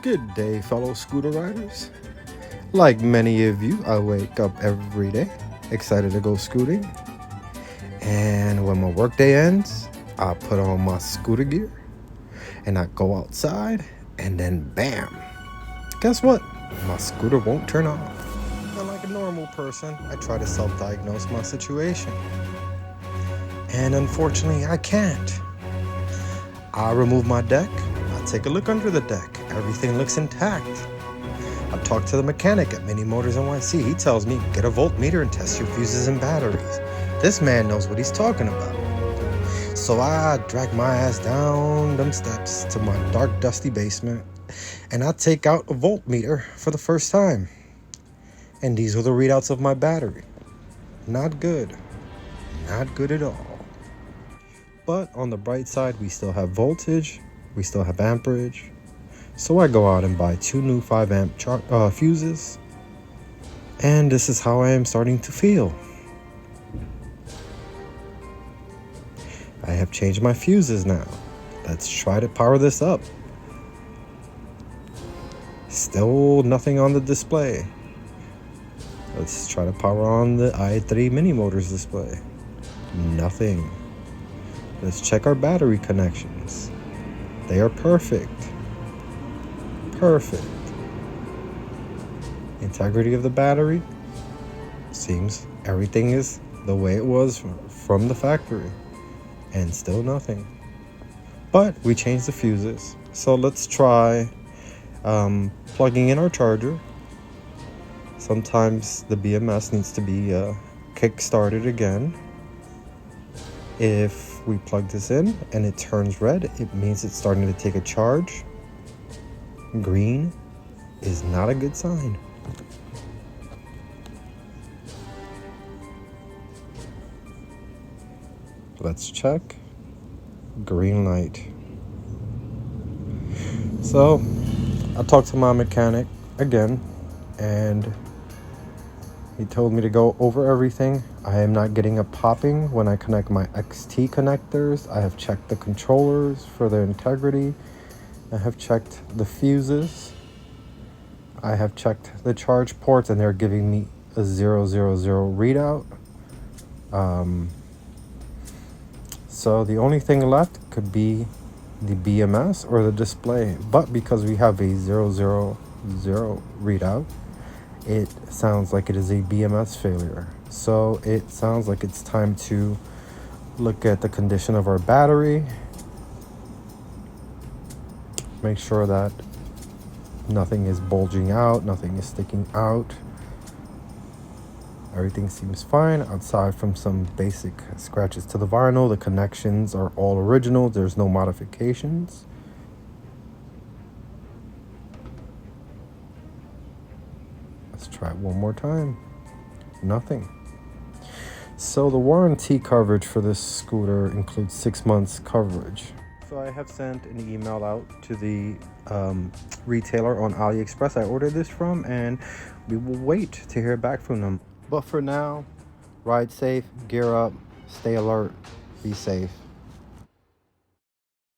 Good day, fellow scooter riders. Like many of you, I wake up every day excited to go scooting. And when my workday ends, I put on my scooter gear and I go outside, and then bam! Guess what? My scooter won't turn off. And like a normal person, I try to self-diagnose my situation. And unfortunately, I can't. I remove my deck. I take a look under the deck. Everything looks intact. I talk to the mechanic at Mini Motors NYC. He tells me, get a voltmeter and test your fuses and batteries. This man knows what he's talking about. So I drag my ass down them steps to my dark, dusty basement, and I take out a voltmeter for the first time. And these are the readouts of my battery. Not good. Not good at all. But on the bright side, we still have voltage. We still have amperage. So I go out and buy 2 new 5 amp fuses. And this is how I am starting to feel. I have changed my fuses now. Let's try to power this up. Still nothing on the display. Let's try to power on the i3 Mini Motors display. Nothing. Let's check our battery connections. They are perfect. Perfect. Integrity of the battery. Seems everything is the way it was from the factory. And still nothing. But we changed the fuses. So let's try plugging in our charger. Sometimes the BMS needs to be kick-started again. If we plug this in and it turns red, it means it's starting to take a charge. Green is not a good sign. Let's check. Green light. So I talked to my mechanic again, and he told me to go over everything. I am not getting a popping when I connect my XT connectors. I have checked the controllers for their integrity. I have checked the fuses. I have checked the charge ports, and they're giving me a 000 readout. So the only thing left could be the BMS or the display. But because we have a 000 readout, it sounds like it is a BMS failure. So it sounds like it's time to look at the condition of our battery. Make sure that nothing is bulging out, nothing is sticking out. Everything seems fine outside from some basic scratches to the vinyl. The connections are all original. There's no modifications. Let's try it one more time. Nothing. So the warranty coverage for this scooter includes 6 months coverage. So I have sent an email out to the retailer on AliExpress I ordered this from, and we will wait to hear back from them. But for now, ride safe, gear up, stay alert, be safe.